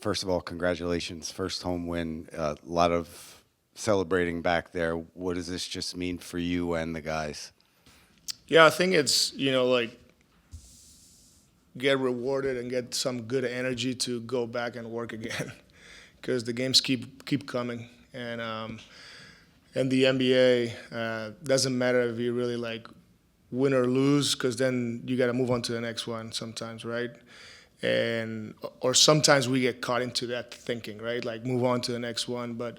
First of all, congratulations. First home win. A lot of celebrating back there. What does this just mean for you and the guys? Yeah, I think it's like get rewarded and get some good energy to go back and work again, because the games keep coming, and the NBA doesn't matter if you really like win or lose, because then you got to move on to the next one sometimes, right? And or sometimes we get caught into that thinking, right? Like move on to the next one, but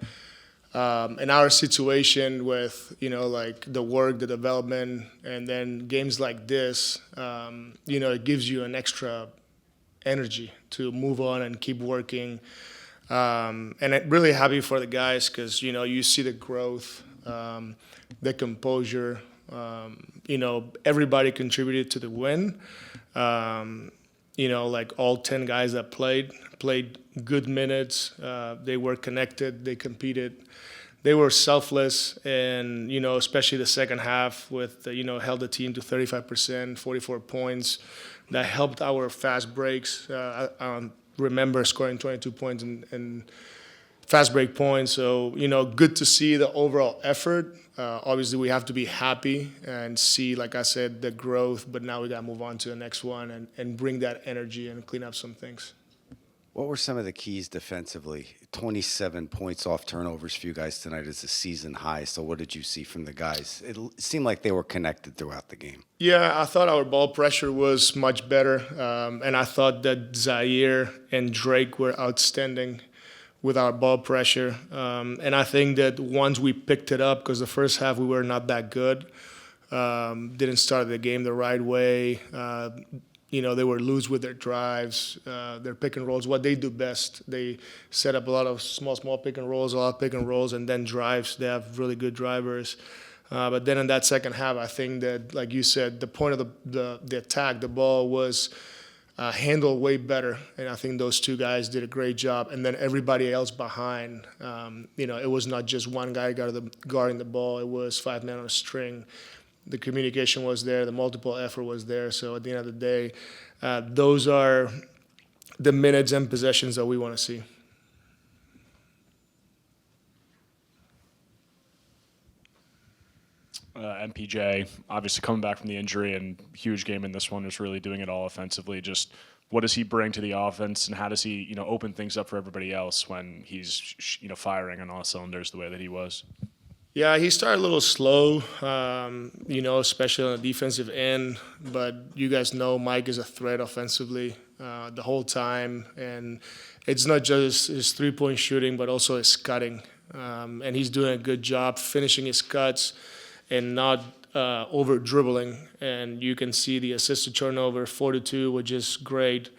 in our situation with like the work, the development, and then games like this, it gives you an extra energy to move on and keep working. And I'm really happy for the guys because you see the growth, the composure. Everybody contributed to the win. Like all 10 guys that played good minutes. They were connected. They competed. They were selfless, and especially the second half with held the team to 35%, 44 points. That helped our fast breaks. I remember scoring 22 points in fast break points. So good to see the overall effort. Obviously, we have to be happy and see, like I said, the growth. But now we got to move on to the next one and bring that energy and clean up some things. What were some of the keys defensively? 27 points off turnovers for you guys tonight is a season high. So what did you see from the guys? It seemed like they were connected throughout the game. Yeah, I thought our ball pressure was much better. And I thought that Zaire and Drake were outstanding with our ball pressure. And I think that once we picked it up, because the first half we were not that good, didn't start the game the right way. They were loose with their drives, their pick and rolls, what they do best. They set up a lot of small pick and rolls, and then drives. They have really good drivers. But then in that second half, I think that, like you said, the point of the attack, the ball was handled way better. And I think those two guys did a great job. And then everybody else behind, it was not just one guy guarding the ball. It was 5 men on a string. The communication was there, the multiple effort was there. So at the end of the day, those are the minutes and possessions that we want to see. MPJ, obviously coming back from the injury and huge game in this one, is really doing it all offensively. Just what does he bring to the offense, and how does he, open things up for everybody else when he's, firing on all cylinders the way that he was? Yeah, he started a little slow, especially on the defensive end. But you guys know Mike is a threat offensively the whole time. And it's not just his three-point shooting, but also his cutting. And he's doing a good job finishing his cuts and not over-dribbling. And you can see the assist to turnover, 4-2, which is great.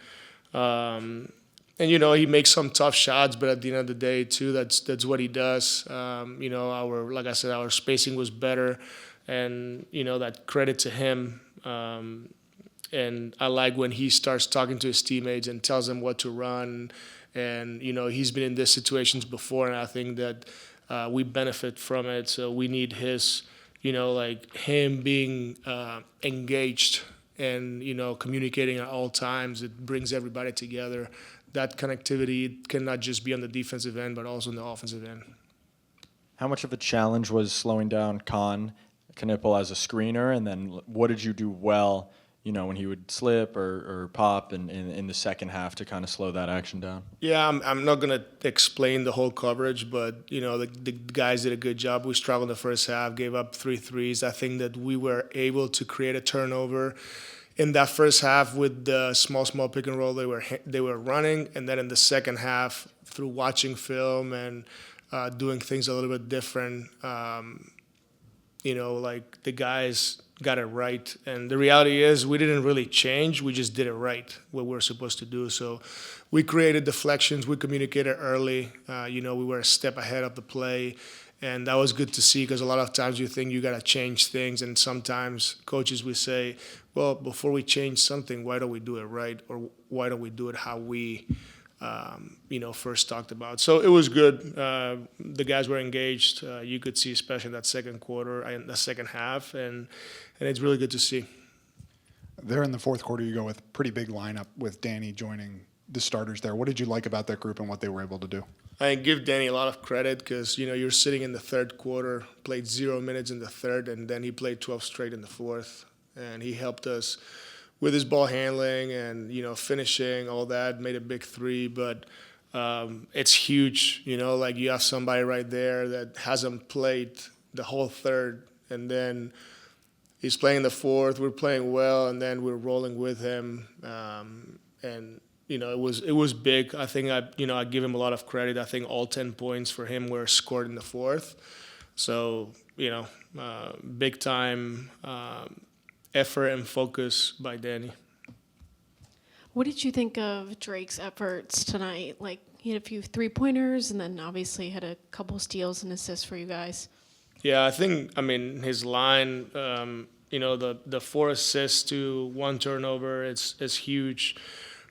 And he makes some tough shots, but at the end of the day, too, that's what he does. Like I said, our spacing was better, and that credit to him. And I like when he starts talking to his teammates and tells them what to run. And he's been in these situations before, and I think that we benefit from it. So we need his, like him being engaged and communicating at all times. It brings everybody together. That connectivity cannot just be on the defensive end, but also on the offensive end. How much of a challenge was slowing down Knipple as a screener, and then what did you do well, when he would slip or pop in the second half to kind of slow that action down? Yeah, I'm not going to explain the whole coverage, but, the guys did a good job. We struggled in the first half, gave up 3 threes. I think that we were able to create a turnover in that first half with the small pick and roll they were running, and then in the second half through watching film and doing things a little bit different, like the guys got it right. And the reality is we didn't really change, we just did it right, what we were supposed to do. So we created deflections, we communicated early, we were a step ahead of the play. And that was good to see, because a lot of times you think you got to change things, and sometimes coaches will say, well, before we change something, why don't we do it right, or why don't we do it how we first talked about. So it was good. The guys were engaged. You could see, especially in that second quarter and the second half, and it's really good to see. There in the fourth quarter, you go with pretty big lineup with Danny joining the starters there. What did you like about that group and what they were able to do? I give Danny a lot of credit because, you're sitting in the third quarter, played 0 minutes in the third, and then he played 12 straight in the fourth. And he helped us with his ball handling and, finishing, all that, made a big three. But it's huge, like you have somebody right there that hasn't played the whole third, and then he's playing the fourth, we're playing well, and then we're rolling with him. And it was big. I think I give him a lot of credit. I think all 10 points for him were scored in the fourth. So, big time effort and focus by Danny. What did you think of Drake's efforts tonight? Like, he had a few three-pointers and then obviously had a couple steals and assists for you guys. Yeah, his line, the 4 assists to 1 turnover, it's huge.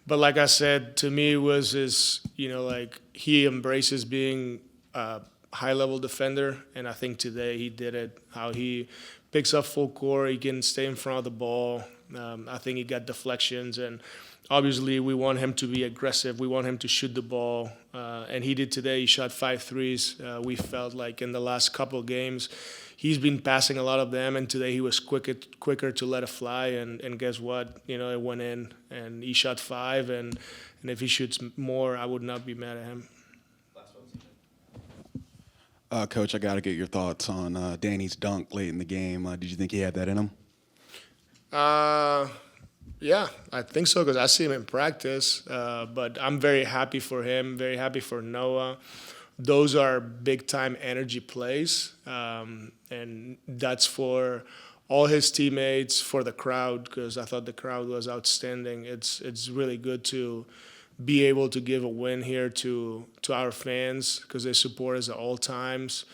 But like I said, to me, it was his, he embraces being a high-level defender, and I think today he did it, how he picks up full court, he can stay in front of the ball. I think he got deflections, and obviously we want him to be aggressive. We want him to shoot the ball, and he did today. He shot 5 threes. We felt like in the last couple of games, he's been passing a lot of them, and today he was quicker to let it fly, and guess what? It went in, and he shot 5, and if he shoots more, I would not be mad at him. Coach, I got to get your thoughts on Danny's dunk late in the game. Did you think he had that in him? Yeah, I think so because I see him in practice. But I'm very happy for him, very happy for Noah. Those are big-time energy plays, and that's for all his teammates, for the crowd, because I thought the crowd was outstanding. It's really good to be able to give a win here to our fans because they support us at all times.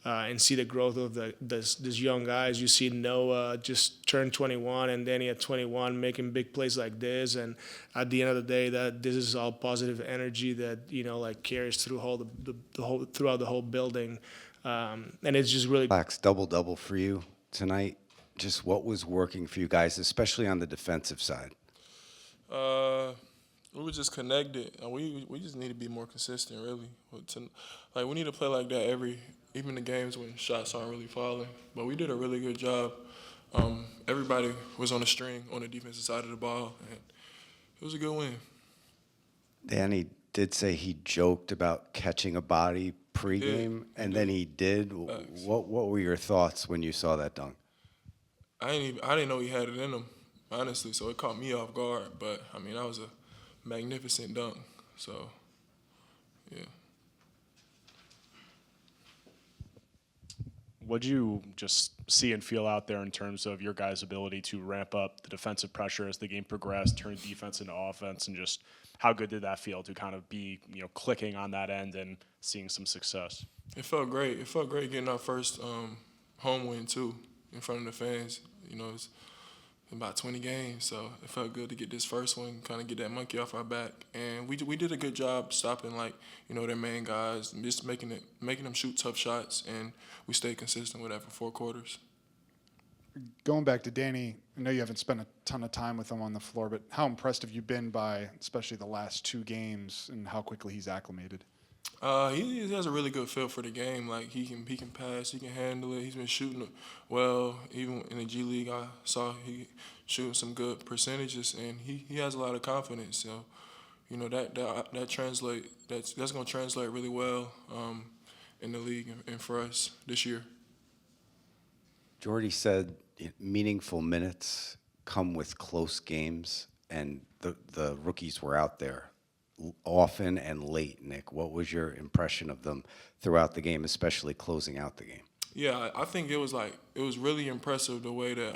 And see the growth of these young guys. You see Noah just turned 21 and Danny at 21 making big plays like this. And at the end of the day, that this is all positive energy that carries through throughout the whole building. And it's just really double for you tonight. Just what was working for you guys, especially on the defensive side? We were just connected, and we just need to be more consistent, really. We need to play like that even the games when shots aren't really falling. But we did a really good job. Everybody was on a string on the defensive side of the ball, and it was a good win. Danny did say he joked about catching a body pregame, and then he did. What were your thoughts when you saw that dunk? I didn't know he had it in him, honestly, so it caught me off guard. But, that was a magnificent dunk, so, yeah. What'd you just see and feel out there in terms of your guys' ability to ramp up the defensive pressure as the game progressed, turn defense into offense, and just how good did that feel to kind of be, clicking on that end and seeing some success? It felt great. It felt great getting our first home win, too, in front of the fans. It's about 20 games, so it felt good to get this first one, kind of get that monkey off our back. And we did a good job stopping, their main guys, and just making them shoot tough shots, and we stayed consistent with that for 4 quarters. Going back to Danny, I know you haven't spent a ton of time with him on the floor, but how impressed have you been by, especially the last 2 games, and how quickly he's acclimated? He has a really good feel for the game. Like he can pass, he can handle it. He's been shooting it well. Even in the G League, I saw he shooting some good percentages, and he has a lot of confidence. So, that translate. That's going to translate really well in the league and for us this year. Jordi said meaningful minutes come with close games, and the rookies were out there often and late. Nick, what was your impression of them throughout the game, especially closing out the game? Yeah, I think it was really impressive the way that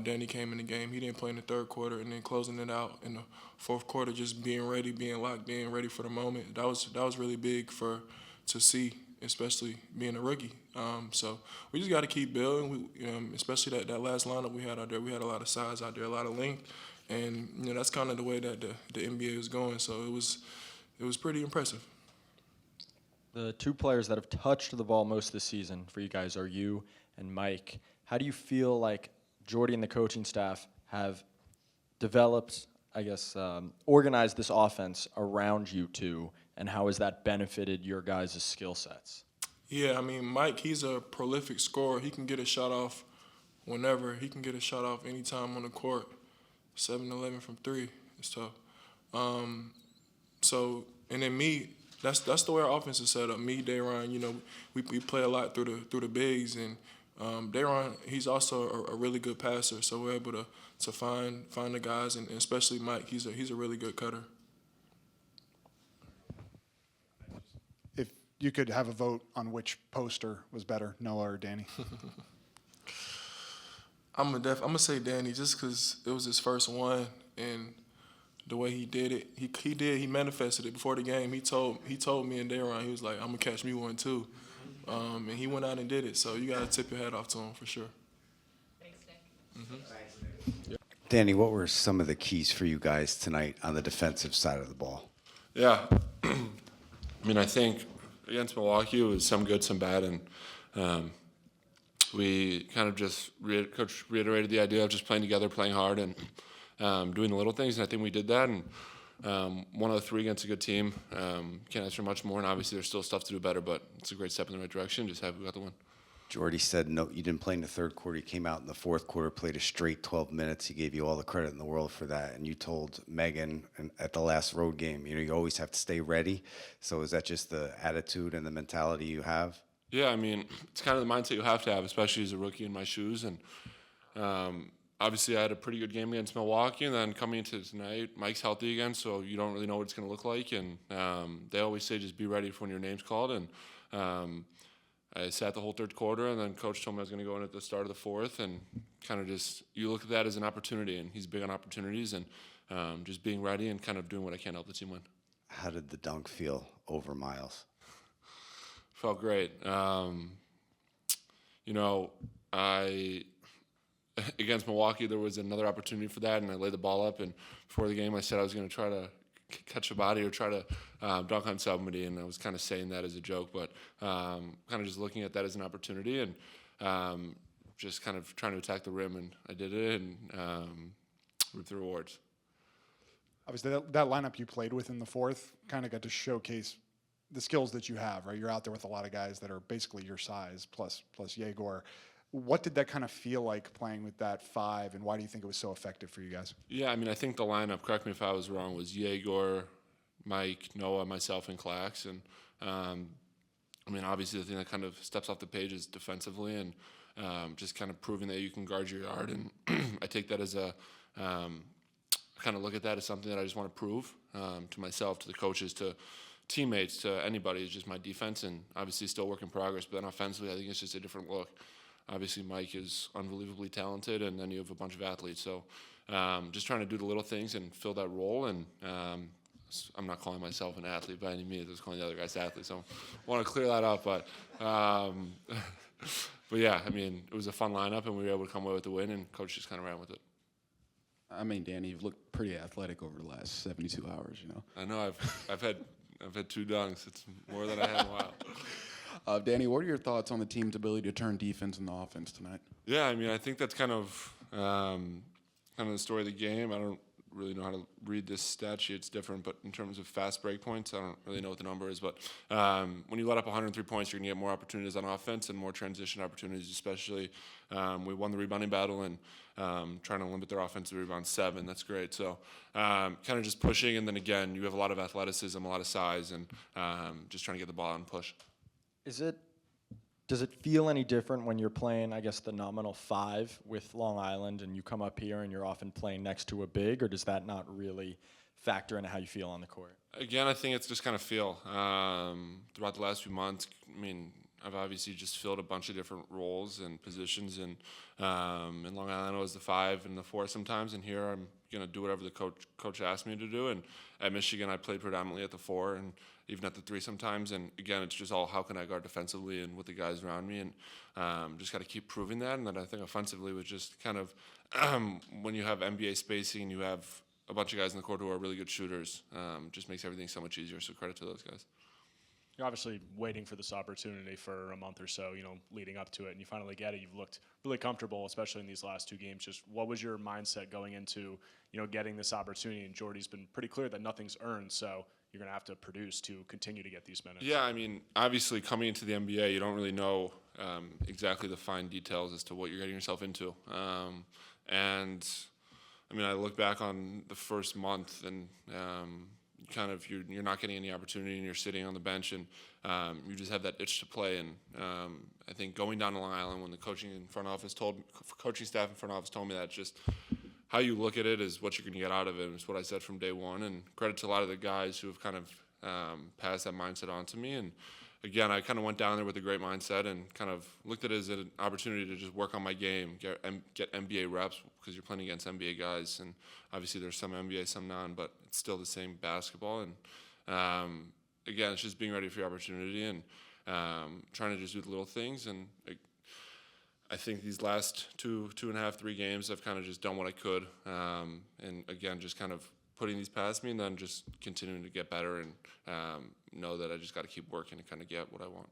Danny came in the game. He didn't play in the third quarter, and then closing it out in the fourth quarter, just being ready, being locked in, ready for the moment. That was really big to see, especially being a rookie. So we just got to keep building. Especially that last lineup we had out there. We had a lot of size out there, a lot of length. And that's kind of the way that the NBA is going. So it was pretty impressive. The 2 players that have touched the ball most this season for you guys are you and Mike. How do you feel like Jordi and the coaching staff have developed I guess, organized this offense around you two, and how has that benefited your guys' skill sets? Yeah, I mean, Mike, he's a prolific scorer. He can get a shot off whenever. He can get a shot off anytime on the court. 7-11 from three. It's tough. And then me, that's the way our offense is set up. Me, Dayron, we play a lot through the bigs, and Dayron, he's also a really good passer. So we're able to find the guys, and especially Mike. He's a really good cutter. If you could have a vote on which poster was better, Noah or Danny? I'm gonna say Danny just because it was his first one, and the way he did it, he manifested it before the game. He told me and Dayron, he was like, I'm gonna catch me one too, and he went out and did it. So you gotta tip your hat off to him for sure. Thanks, Nick. Danny, what were some of the keys for you guys tonight on the defensive side of the ball? Yeah, I mean, I think against Milwaukee it was some good, some bad, and we kind of just Coach reiterated the idea of just playing together, playing hard, and doing the little things, and I think we did that. And 1 out of 3 against a good team. Can't ask for much more, and obviously there's still stuff to do better, but it's a great step in the right direction. Just happy we got the win. Jordi said, no, you didn't play in the third quarter. You came out in the fourth quarter, played a straight 12 minutes. He gave you all the credit in the world for that. And you told Megan at the last road game, you always have to stay ready. So is that just the attitude and the mentality you have? Yeah, I mean, it's kind of the mindset you have to have, especially as a rookie in my shoes. And obviously I had a pretty good game against Milwaukee, and then coming into tonight, Mike's healthy again, so you don't really know what it's going to look like. And they always say just be ready for when your name's called. And I sat the whole third quarter, and then Coach told me I was going to go in at the start of the fourth, and kind of just you look at that as an opportunity, and he's big on opportunities, and just being ready and kind of doing what I can to help the team win. How did the dunk feel over Miles? Felt great. Against Milwaukee, there was another opportunity for that, and I laid the ball up. And before the game, I said I was going to try to catch a body or try to dunk on somebody, and I was kind of saying that as a joke, but kind of just looking at that as an opportunity and just kind of trying to attack the rim, and I did it and reaped the rewards. Obviously, that lineup you played with in the fourth kind of got to showcase the skills that you have, right? You're out there with a lot of guys that are basically your size, plus Yegor. What did that kind of feel like playing with that 5, and why do you think it was so effective for you guys? Yeah, I mean, I think the lineup, correct me if I was wrong, was Yegor, Mike, Noah, myself, and Clax. And, I mean, obviously the thing that kind of steps off the page is defensively and just kind of proving that you can guard your yard. And I take that as kind of look at that as something that I just want to prove to myself, to the coaches, to teammates, to anybody. It's just my defense, and obviously still work in progress. But then offensively, I think it's just a different look. Obviously, Mike is unbelievably talented, and then you have a bunch of athletes. So just trying to do the little things and fill that role. And I'm not calling myself an athlete by any means. I was calling the other guys athletes. So I want to clear that up. But yeah, I mean, it was a fun lineup, and we were able to come away with the win, and Coach just kind of ran with it. I mean, Danny, you've looked pretty athletic over the last 72 hours, I know I've had 2 dunks. It's more than I had in a while. Danny, what are your thoughts on the team's ability to turn defense into offense tonight? Yeah, I mean, I think that's kind of the story of the game. I don't really know how to read this stat sheet. It's different, but in terms of fast break points, I don't really know what the number is. But when you let up 103 points, you're going to get more opportunities on offense and more transition opportunities, especially. We won the rebounding battle and trying to limit their offensive rebound 7. That's great. So kind of just pushing, and then again, you have a lot of athleticism, a lot of size, and just trying to get the ball out and push. Does it feel any different when you're playing, I guess, the nominal 5 with Long Island, and you come up here and you're often playing next to a big, or does that not really factor into how you feel on the court? Again, I think it's just kind of feel. Throughout the last few months, I mean, I've obviously just filled a bunch of different roles and positions, and in Long Island I was the 5 and the 4 sometimes, and here I'm going to do whatever the coach asked me to do. And at Michigan I played predominantly at the 4 and even at the 3 sometimes. And again, it's just all how can I guard defensively and with the guys around me, and just got to keep proving that. And then I think offensively was just kind of when you have NBA spacing and you have a bunch of guys in the court who are really good shooters, just makes everything so much easier. So credit to those guys. you're obviously waiting for this opportunity for a month or so, leading up to it, and you finally get it. You've looked really comfortable, especially in these last 2 games. Just what was your mindset going into, getting this opportunity? And Jordy's been pretty clear that nothing's earned, so you're going to have to produce to continue to get these minutes. Yeah, I mean, obviously coming into the NBA, you don't really know exactly the fine details as to what you're getting yourself into. And I mean, I look back on the first month, and you're not getting any opportunity, and you're sitting on the bench, and you just have that itch to play. And I think going down to Long Island, when the coaching staff in front office told me that, just how you look at it is what you're going to get out of it. It's what I said from day one. And credit to a lot of the guys who have kind of passed that mindset on to me. And again, I kind of went down there with a great mindset and kind of looked at it as an opportunity to just work on my game, get NBA reps, because you're playing against NBA guys. And obviously there's some NBA, some non, but it's still the same basketball. And again, it's just being ready for your opportunity and trying to just do the little things. And I think these last 2.5, 3 games, I've kind of just done what I could. And again, just kind of putting these past me and then just continuing to get better and know that I just got to keep working and kind of get what I want.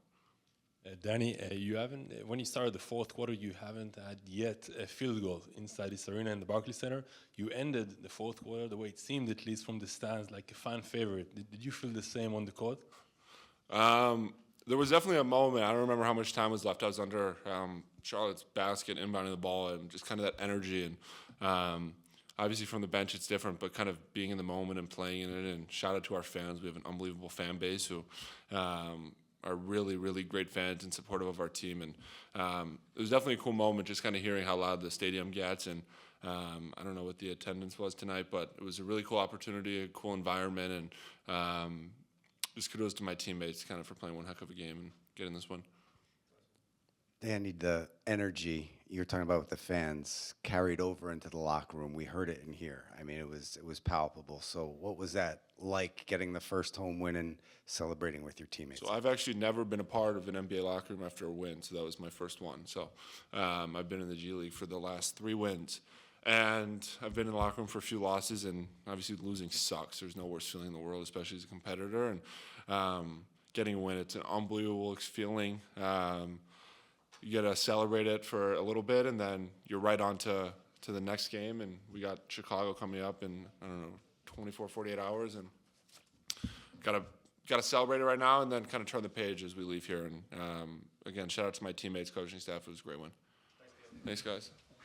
Danny, you haven't. When you started the fourth quarter, you haven't had yet a field goal inside this arena in the Barclays Center. You ended the fourth quarter the way it seemed, at least from the stands, like a fan favorite. Did you feel the same on the court? There was definitely a moment. I don't remember how much time was left. I was under Charlotte's basket, inbounding the ball, and just kind of that energy. And obviously from the bench it's different, but kind of being in the moment and playing in it. And shout out to our fans. We have an unbelievable fan base who are really, really great fans and supportive of our team. And it was definitely a cool moment just kind of hearing how loud the stadium gets. And I don't know what the attendance was tonight, but it was a really cool opportunity, a cool environment. And just kudos to my teammates kind of for playing one heck of a game and getting this one. Danny, the energy you're talking about with the fans carried over into the locker room. We heard it in here. I mean, it was palpable. So what was that like, getting the first home win and celebrating with your teammates? So I've actually never been a part of an NBA locker room after a win, so that was my first one. So I've been in the G League for the last 3 wins. And I've been in the locker room for a few losses, and obviously losing sucks. There's no worse feeling in the world, especially as a competitor. And getting a win, it's an unbelievable feeling. You get to celebrate it for a little bit, and then you're right on to the next game. And we got Chicago coming up in, 24, 48 hours. And got to celebrate it right now and then kind of turn the page as we leave here. And again, shout out to my teammates, coaching staff. It was a great win. Thanks, guys.